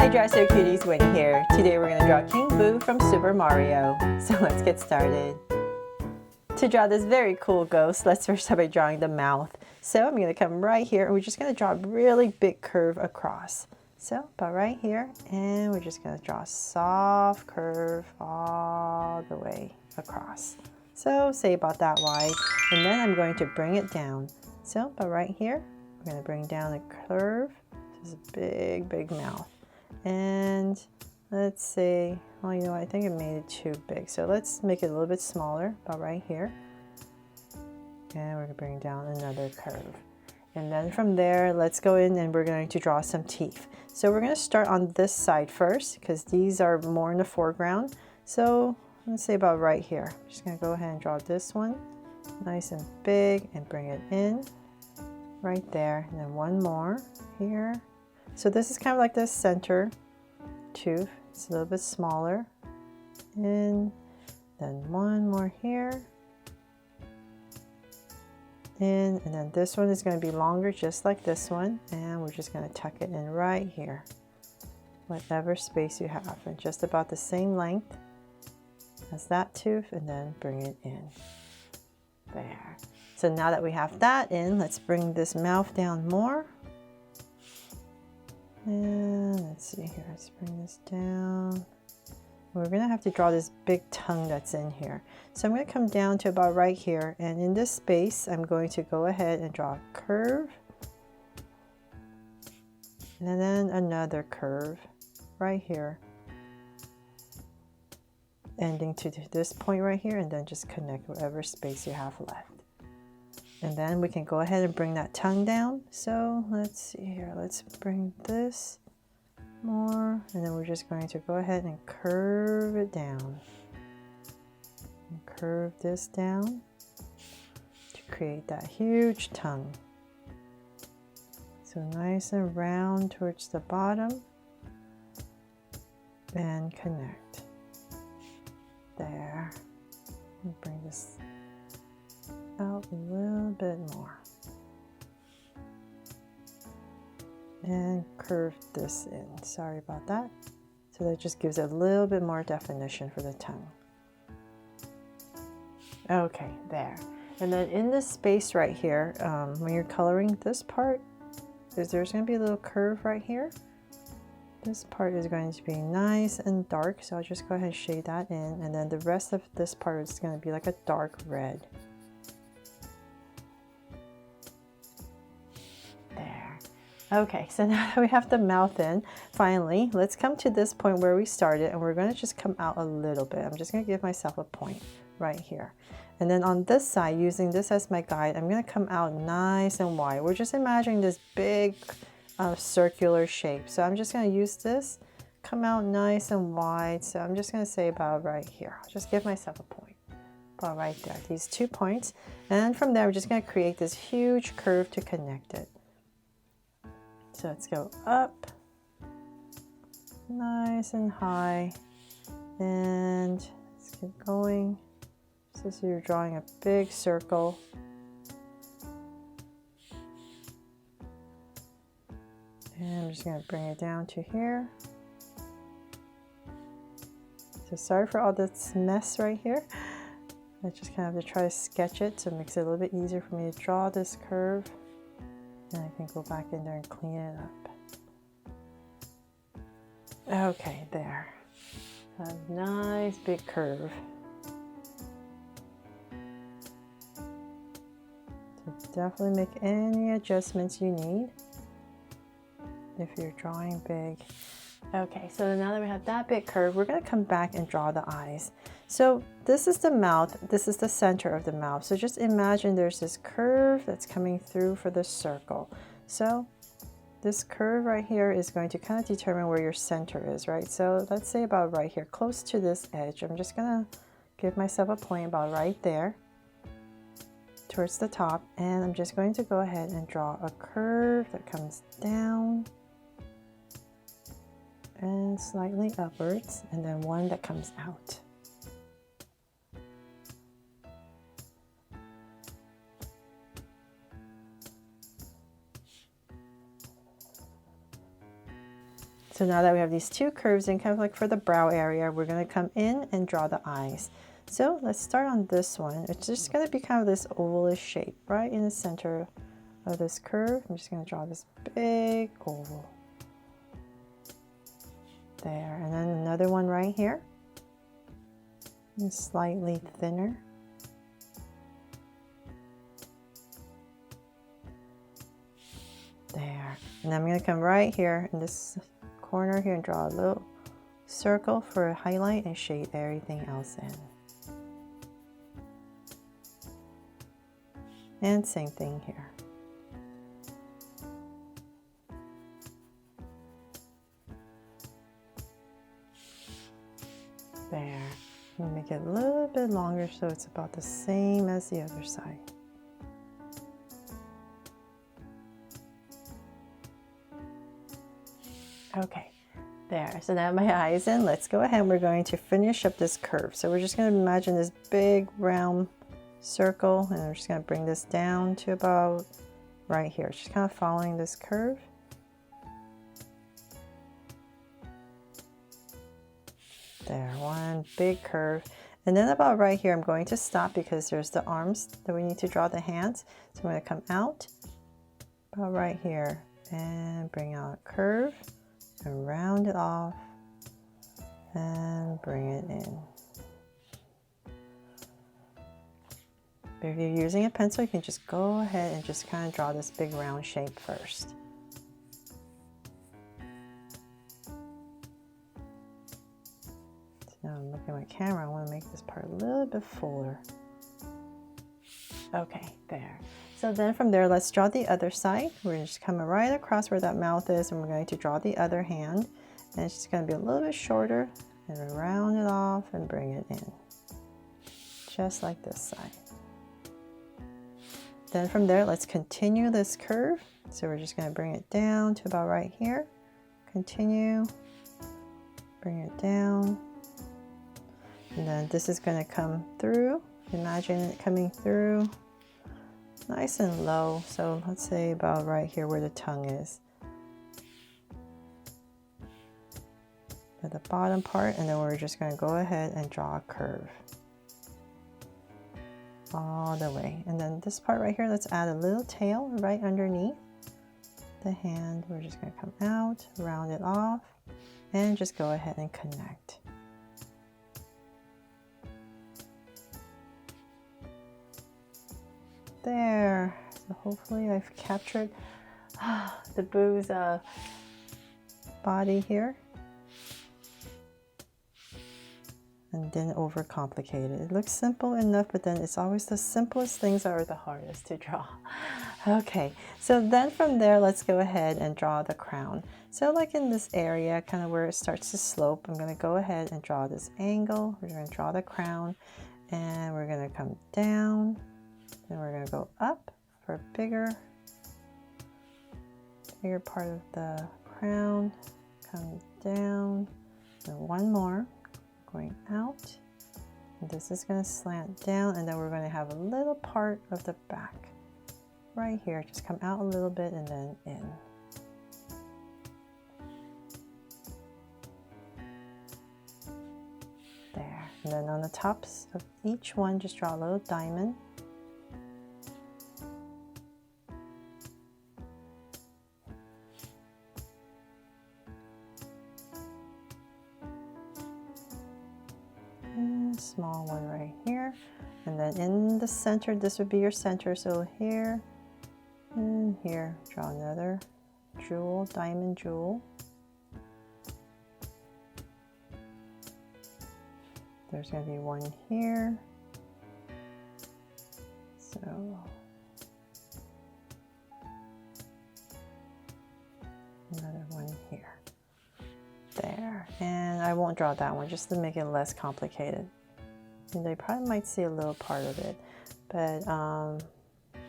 Hi Dresser Cuties, Winnie here. Today we're going to draw King Boo from Super Mario. So let's get started. To draw this very cool ghost, let's first start by drawing the mouth. So I'm going to come right here and we're just going to draw a really big curve across. So about right here, and we're just going to draw a soft curve all the way across. So say about that wide, and then I'm going to bring it down. So about right here, we're going to bring down a curve. This is a big mouth. And let's say, well, you know what, I think I made it too big. So let's make it a little bit smaller, about right here. And we're going to bring down another curve. And then from there, let's go in and we're going to draw some teeth. So we're going to start on this side first because these are more in the foreground. So let's say about right here. I'm just going to go ahead and draw this one nice and big and bring it in right there. And then one more here. So this is kind of like the center tooth. It's a little bit smaller. And then one more here. In, and then this one is going to be longer just like this one, and we're just going to tuck it in right here, whatever space you have, and just about the same length as that tooth, and then bring it in there. So now that we have that in, let's bring this mouth down more, and let's see here, let's bring this down. We're going to have to draw this big tongue that's in here. So I'm going to come down to about right here, and in this space I'm going to go ahead and draw a curve and then another curve right here, ending to this point right here, and then just connect whatever space you have left. And then we can go ahead and bring that tongue down. So let's see here, let's bring this more, and then we're just going to go ahead and curve it down and curve this down to create that huge tongue. So nice and round towards the bottom and connect there, and bring this out a little bit more and curve this in. Sorry about that. So that just gives it a little bit more definition for the tongue. Okay, there. And then in this space right here, when you're coloring this part, there's going to be a little curve right here. This part is going to be nice and dark, so I'll just go ahead and shade that in, and then the rest of this part is going to be like a dark red. Okay, so now that we have the mouth in, finally, let's come to this point where we started, and we're going to just come out a little bit. I'm just going to give myself a point right here. And then on this side, using this as my guide, I'm going to come out nice and wide. We're just imagining this big circular shape. So I'm just going to use this, come out nice and wide. So I'm just going to say about right here. I'll just give myself a point. About right there, these 2 points. And from there, we're just going to create this huge curve to connect it. So let's go up, nice and high, and let's keep going. So you're drawing a big circle. And I'm just going to bring it down to here. So sorry for all this mess right here. I just kind of have to try to sketch it, so it makes it a little bit easier for me to draw this curve. And I can go back in there and clean it up. Okay, there. A nice big curve. So definitely make any adjustments you need if you're drawing big. Okay, so now that we have that big curve, we're going to come back and draw the eyes. So this is the mouth, this is the center of the mouth. So just imagine there's this curve that's coming through for the circle. So this curve right here is going to kind of determine where your center is, right? So let's say about right here, close to this edge. I'm just going to give myself a point about right there towards the top. And I'm just going to go ahead and draw a curve that comes down and slightly upwards, and then one that comes out. So now that we have these two curves in, kind of like for the brow area, we're going to come in and draw the eyes. So let's start on this one. It's just going to be kind of this ovalish shape right in the center of this curve. I'm just going to draw this big oval. There, and then another one right here. And slightly thinner. There. And I'm going to come right here in this corner here and draw a little circle for a highlight and shade everything else in. And same thing here. There. We'll make it a little bit longer so it's about the same as the other side. Okay, there. So now my eye's in. Let's go ahead and we're going to finish up this curve. So we're just going to imagine this big round circle, and I'm just going to bring this down to about right here. Just kind of following this curve. There, one big curve. And then about right here, I'm going to stop because there's the arms that we need to draw the hands. So I'm going to come out about right here and bring out a curve and round it off and bring it in. But if you're using a pencil, you can just go ahead and just kind of draw this big round shape first. Now I'm looking at my camera, I want to make this part a little bit fuller. Okay, there. So then from there, let's draw the other side. We're just coming right across where that mouth is, and we're going to draw the other hand. And it's just going to be a little bit shorter, and round it off and bring it in. Just like this side. Then from there, let's continue this curve. So we're just going to bring it down to about right here. Continue, bring it down. And then this is going to come through. Imagine it coming through nice and low. So let's say about right here where the tongue is. At the bottom part, and then we're just going to go ahead and draw a curve all the way. And then this part right here, let's add a little tail right underneath the hand. We're just going to come out, round it off, and just go ahead and connect. There. So hopefully I've captured the Boo's body here and didn't overcomplicate it. It looks simple enough, but then it's always the simplest things that are the hardest to draw. Okay, so then from there, let's go ahead and draw the crown. So like in this area, kind of where it starts to slope, I'm going to go ahead and draw this angle. We're going to draw the crown, and we're going to come down. Then we're going to go up for a bigger part of the crown. Come down. And one more. Going out. And this is going to slant down, and then we're going to have a little part of the back right here. Just come out a little bit and then in. There. And then on the tops of each one, just draw a little diamond. Small one right here, and then in the center, this would be your center. So here and here, draw another jewel, diamond jewel. There's going to be one here. So another one here. There. And I won't draw that one just to make it less complicated. And they probably might see a little part of it, but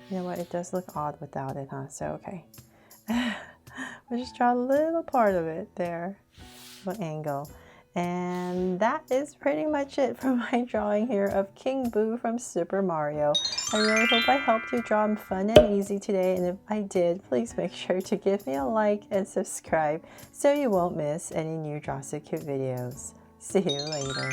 you know what, it does look odd without it, huh? So okay, we'll just draw a little part of it there, little angle. And that is pretty much it for my drawing here of King Boo from Super Mario. I really hope I helped you draw him fun and easy today, and if I did, please make sure to give me a like and subscribe so you won't miss any new Draw So Cute videos. See you later.